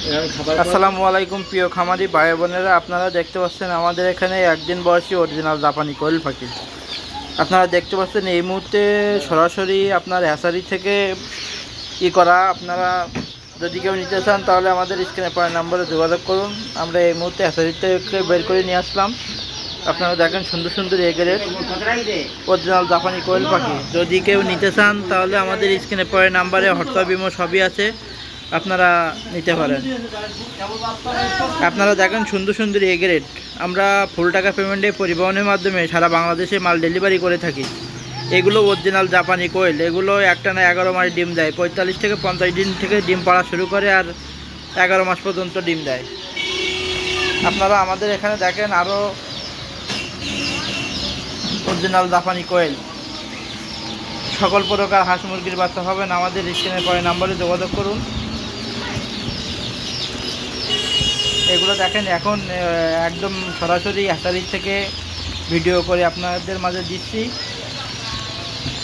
আসসালামু আলাইকুম প্রিয় খামারি ভাই বোনেরা, আপনারা দেখতে পাচ্ছেন আমাদের এখানে একদিন বয়সী অরিজিনাল জাপানি কোয়েল পাখি। আপনারা দেখতে পাচ্ছেন এই মুহূর্তে সরাসরি আপনার হ্যাচারি থেকে করা। আপনারা যদি কেউ নিতে চান তাহলে আমাদের স্ক্রিনে পাওয়া নাম্বারে যোগাযোগ করুন। আমরা এই মুহূর্তে হ্যাচারি থেকে বের করে নিয়ে আসলাম। আপনারা দেখেন সুন্দর সুন্দর এগের অরিজিনাল জাপানি কোয়েল পাখি। যদি কেউ নিতে চান তাহলে আমাদের স্ক্রিনে পাওয়া নাম্বারে হোয়াটসঅ্যাপ ইমো সবই আছে, আপনারা নিতে পারেন। আপনারা দেখেন সুন্দর সুন্দর এগ্রেড। আমরা ফুল টাকা পেমেন্টে পরিবহনের মাধ্যমে সারা বাংলাদেশে মাল ডেলিভারি করে থাকি। এগুলো অরিজিনাল জাপানি কোয়েল। এগুলো একটানা 11 মাস ডিম দেয়। 45 থেকে 50 দিন থেকে ডিম পাড়া শুরু করে আর 11 মাস পর্যন্ত ডিম দেয়। আপনারা আমাদের এখানে দেখেন আরও অরিজিনাল জাপানি কোয়েল সকল প্রকার হাঁস মুরগির বাচ্চা পাবেন। আমাদের স্ক্রিনে পরে নাম্বারে যোগাযোগ করুন। এগুলো দেখেন এখন একদম সরাসরি হ্যাচারি থেকে ভিডিও করে আপনাদের মাঝে দিচ্ছি।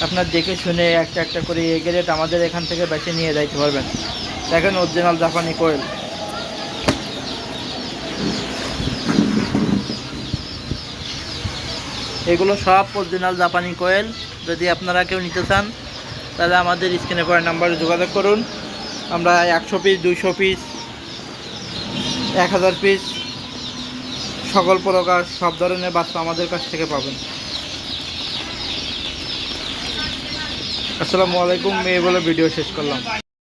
আপনার দেখে শুনে একটা একটা করে এগ্রেড আমাদের এখান থেকে বেছে নিয়ে যাইতে পারবেন। দেখেন অরিজিনাল জাপানি কোয়েল। এগুলো সব অরিজিনাল জাপানি কোয়েল। যদি আপনারা কেউ নিতে চান তাহলে আমাদের স্ক্রিনে পড়া নাম্বারে যোগাযোগ করুন। আমরা 100 পিস, 200 পিস, 1000 পিস সকল প্রকার সব ধরনের বাচ্চা আমাদের কাছ থেকে পাবেন। আসসালামু আলাইকুম। মেয়ে বলে ভিডিও শেষ করলাম।